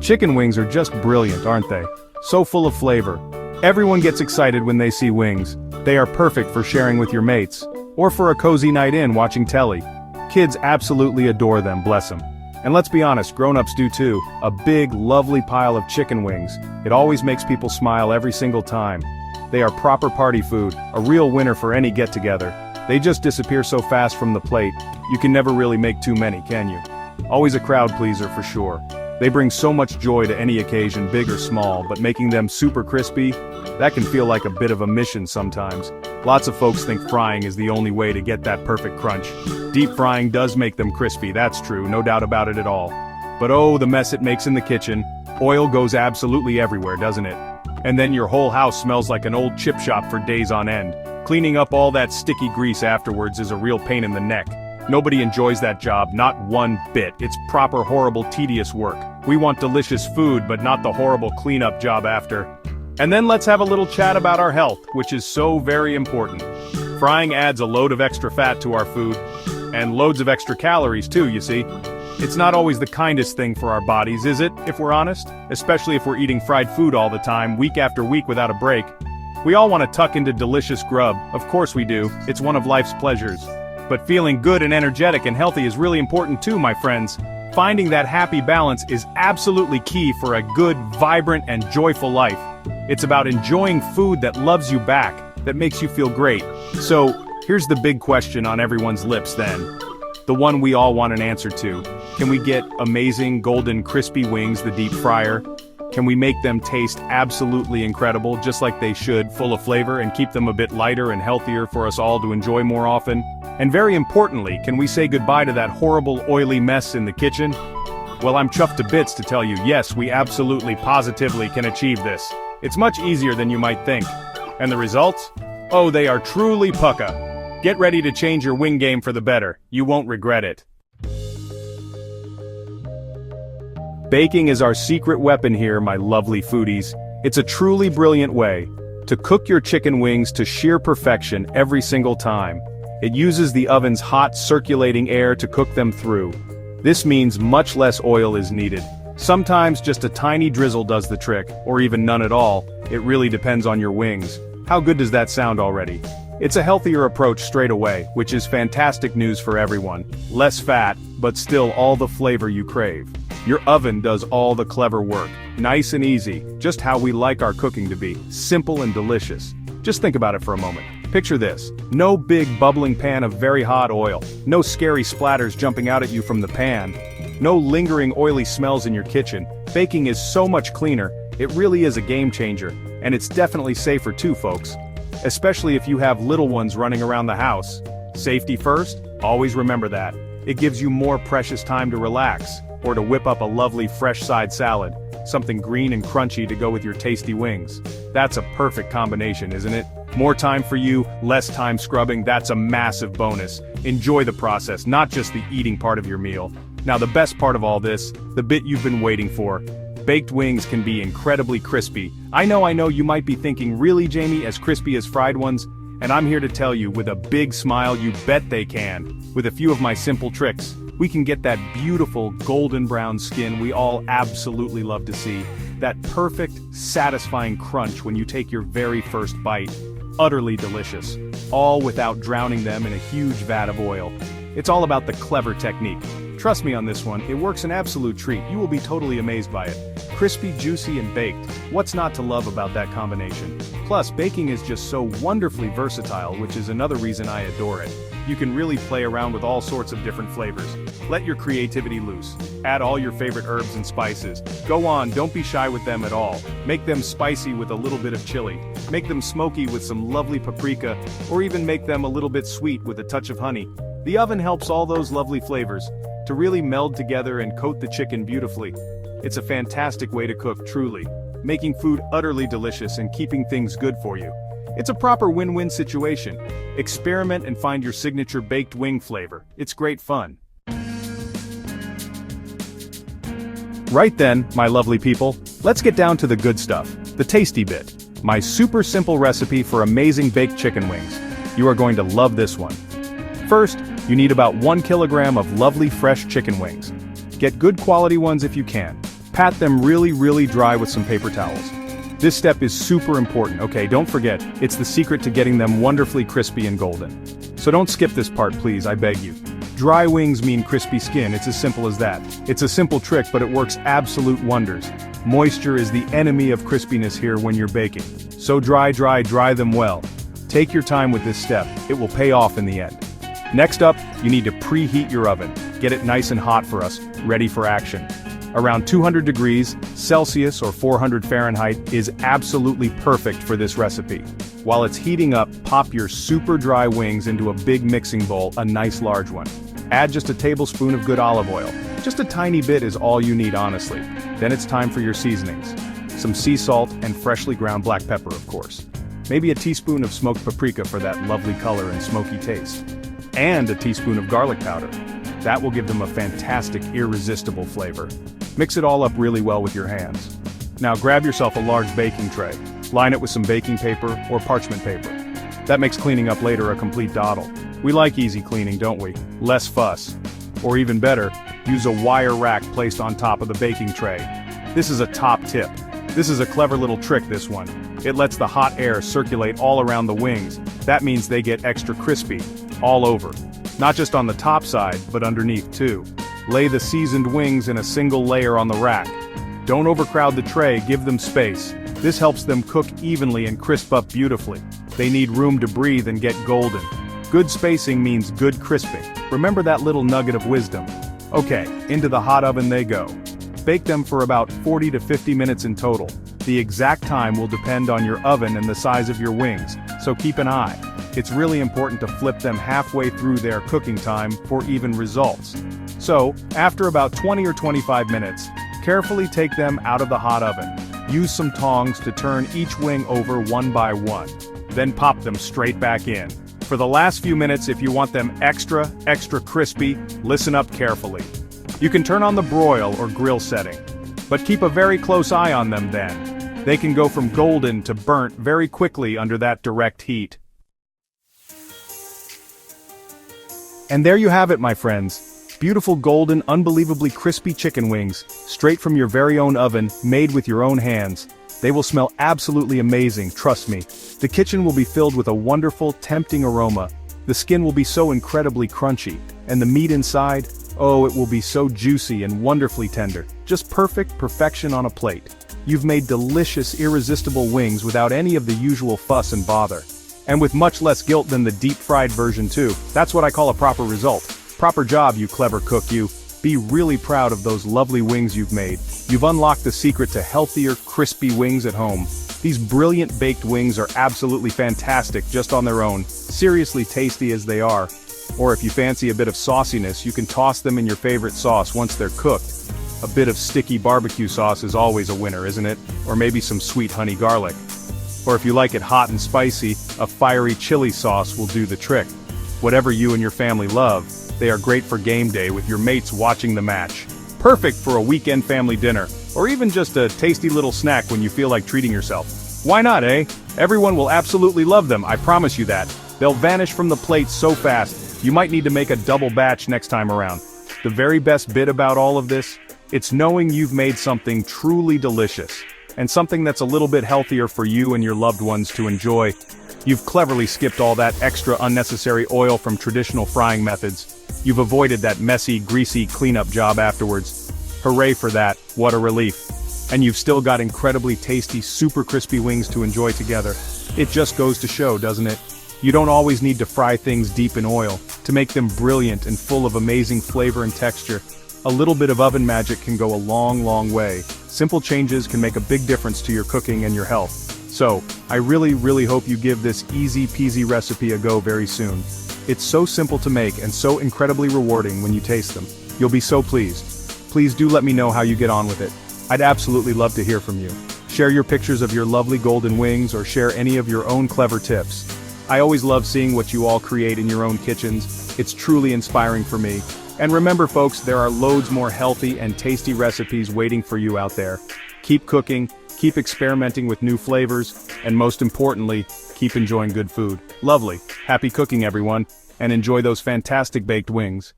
Chicken wings are just brilliant, aren't they? So full of flavor. Everyone gets excited when they see wings. They are perfect for sharing with your mates, or for a cozy night in watching telly. Kids absolutely adore them, bless them. And let's be honest, grown-ups do too. A big, lovely pile of chicken wings. It always makes people smile every single time. They are proper party food, a real winner for any get-together. They just disappear so fast from the plate, you can never really make too many, can you? Always a crowd pleaser for sure. They bring so much joy to any occasion, big or small, but making them super crispy, that can feel like a bit of a mission sometimes. Lots of folks think frying is the only way to get that perfect crunch. Deep frying does make them crispy, that's true, no doubt about it at all. But oh, the mess it makes in the kitchen. Oil goes absolutely everywhere, doesn't it? And then your whole house smells like an old chip shop for days on end. Cleaning up all that sticky grease afterwards is a real pain in the neck. Nobody enjoys that job, not one bit. It's proper horrible tedious work. We want delicious food, but not the horrible cleanup job after. And then let's have a little chat about our health, which is so very important. Frying adds a load of extra fat to our food, and loads of extra calories too, you see. It's not always the kindest thing for our bodies, is it, if we're honest? Especially if we're eating fried food all the time, week after week without a break. We all want to tuck into delicious grub, of course we do, it's one of life's pleasures. But feeling good and energetic and healthy is really important too, my friends. Finding that happy balance is absolutely key for a good, vibrant, and joyful life. It's about enjoying food that loves you back, that makes you feel great. So, here's the big question on everyone's lips then. The one we all want an answer to. Can we get amazing, golden, crispy wings, the deep fryer? Can we make them taste absolutely incredible, just like they should, full of flavor, and keep them a bit lighter and healthier for us all to enjoy more often? And very importantly, can we say goodbye to that horrible, oily mess in the kitchen? Well, I'm chuffed to bits to tell you, yes, we absolutely, positively can achieve this. It's much easier than you might think. And the results? Oh, they are truly pukka. Get ready to change your wing game for the better. You won't regret it. Baking is our secret weapon here, my lovely foodies. It's a truly brilliant way to cook your chicken wings to sheer perfection every single time. It uses the oven's hot, circulating air to cook them through. This means much less oil is needed. Sometimes just a tiny drizzle does the trick, or even none at all. It really depends on your wings. How good does that sound already? It's a healthier approach straight away, which is fantastic news for everyone. Less fat, but still all the flavor you crave. Your oven does all the clever work. Nice and easy, just how we like our cooking to be. Simple and delicious. Just think about it for a moment. Picture this. No big bubbling pan of very hot oil. No scary splatters jumping out at you from the pan. No lingering oily smells in your kitchen. Baking is so much cleaner. It really is a game changer. And it's definitely safer too, folks. Especially if you have little ones running around the house. Safety first? Always remember that. It gives you more precious time to relax, or to whip up a lovely fresh side salad, something green and crunchy to go with your tasty wings. That's a perfect combination, isn't it? More time for you, less time scrubbing, that's a massive bonus. Enjoy the process, not just the eating part of your meal. Now the best part of all this, the bit you've been waiting for. Baked wings can be incredibly crispy. I know you might be thinking, really Jamie, as crispy as fried ones? And I'm here to tell you, with a big smile, you bet they can. With a few of my simple tricks, we can get that beautiful golden brown skin we all absolutely love to see. That perfect, satisfying crunch when you take your very first bite. Utterly delicious. All without drowning them in a huge vat of oil. It's all about the clever technique. Trust me on this one, it works an absolute treat. You will be totally amazed by it. Crispy, juicy, and baked. What's not to love about that combination? Plus, baking is just so wonderfully versatile, which is another reason I adore it. You can really play around with all sorts of different flavors. Let your creativity loose. Add all your favorite herbs and spices. Go on, don't be shy with them at all. Make them spicy with a little bit of chili. Make them smoky with some lovely paprika, or even make them a little bit sweet with a touch of honey. The oven helps all those lovely flavors to really meld together and coat the chicken beautifully. It's a fantastic way to cook, truly. Making food utterly delicious and keeping things good for you. It's a proper win-win situation. Experiment and find your signature baked wing flavor. It's great fun. Right then, my lovely people, let's get down to the good stuff, the tasty bit. My super simple recipe for amazing baked chicken wings. You are going to love this one. First, you need about 1 kilogram of lovely fresh chicken wings. Get good quality ones if you can. Pat them really dry with some paper towels. This step is super important, okay? Don't forget, it's the secret to getting them wonderfully crispy and golden. So don't skip this part, please, I beg you. Dry wings mean crispy skin, it's as simple as that. It's a simple trick, but it works absolute wonders. Moisture is the enemy of crispiness here when you're baking. So dry them well. Take your time with this step, it will pay off in the end. Next up, you need to preheat your oven. Get it nice and hot for us, ready for action. Around 200 degrees Celsius or 400 Fahrenheit is absolutely perfect for this recipe. While it's heating up, pop your super dry wings into a big mixing bowl, a nice large one. Add just a tablespoon of good olive oil. Just a tiny bit is all you need, honestly. Then it's time for your seasonings. Some sea salt and freshly ground black pepper, of course. Maybe a teaspoon of smoked paprika for that lovely color and smoky taste. And a teaspoon of garlic powder. That will give them a fantastic, irresistible flavor. Mix it all up really well with your hands. Now grab yourself a large baking tray. Line it with some baking paper or parchment paper. That makes cleaning up later a complete doddle. We like easy cleaning, don't we? Less fuss. Or even better, use a wire rack placed on top of the baking tray. This is a top tip. This is a clever little trick, this one. It lets the hot air circulate all around the wings. That means they get extra crispy, all over. Not just on the top side, but underneath too. Lay the seasoned wings in a single layer on the rack. Don't overcrowd the tray, give them space. This helps them cook evenly and crisp up beautifully. They need room to breathe and get golden. Good spacing means good crisping. Remember that little nugget of wisdom. Okay, into the hot oven they go. Bake them for about 40 to 50 minutes in total. The exact time will depend on your oven and the size of your wings, so keep an eye. It's really important to flip them halfway through their cooking time for even results. So, after about 20 or 25 minutes, carefully take them out of the hot oven. Use some tongs to turn each wing over one by one. Then pop them straight back in. For the last few minutes, if you want them extra crispy, listen up carefully. You can turn on the broil or grill setting, but keep a very close eye on them then. They can go from golden to burnt very quickly under that direct heat. And there you have it, my friends. Beautiful golden, unbelievably crispy chicken wings, straight from your very own oven, made with your own hands. They will smell absolutely amazing, trust me. The kitchen will be filled with a wonderful, tempting aroma. The skin will be so incredibly crunchy, and the meat inside, oh, it will be so juicy and wonderfully tender. Just perfect perfection on a plate. You've made delicious, irresistible wings without any of the usual fuss and bother. And with much less guilt than the deep-fried version too. That's what I call a proper result. Proper job, you clever cook, you. Be really proud of those lovely wings you've made. You've unlocked the secret to healthier, crispy wings at home. These brilliant baked wings are absolutely fantastic just on their own, seriously tasty as they are. Or if you fancy a bit of sauciness, you can toss them in your favorite sauce once they're cooked. A bit of sticky barbecue sauce is always a winner, isn't it? Or maybe some sweet honey garlic. Or if you like it hot and spicy, a fiery chili sauce will do the trick. Whatever you and your family love, they are great for game day with your mates watching the match. Perfect for a weekend family dinner, or even just a tasty little snack when you feel like treating yourself. Why not, eh? Everyone will absolutely love them, I promise you that. They'll vanish from the plate so fast, you might need to make a double batch next time around. The very best bit about all of this? It's knowing you've made something truly delicious. And something that's a little bit healthier for you and your loved ones to enjoy. You've cleverly skipped all that extra unnecessary oil from traditional frying methods. You've avoided that messy, greasy cleanup job afterwards. Hooray for that, what a relief. And you've still got incredibly tasty, super crispy wings to enjoy together. It just goes to show, doesn't it? You don't always need to fry things deep in oil to make them brilliant and full of amazing flavor and texture. A little bit of oven magic can go a long way. Simple changes can make a big difference to your cooking and your health. So, I really hope you give this easy peasy recipe a go very soon. It's so simple to make and so incredibly rewarding when you taste them. You'll be so pleased. Please do let me know how you get on with it. I'd absolutely love to hear from you. Share your pictures of your lovely golden wings or share any of your own clever tips. I always love seeing what you all create in your own kitchens. It's truly inspiring for me. And remember folks, there are loads more healthy and tasty recipes waiting for you out there. Keep cooking, keep experimenting with new flavors, and most importantly, keep enjoying good food. Lovely. Happy cooking everyone, and enjoy those fantastic baked wings.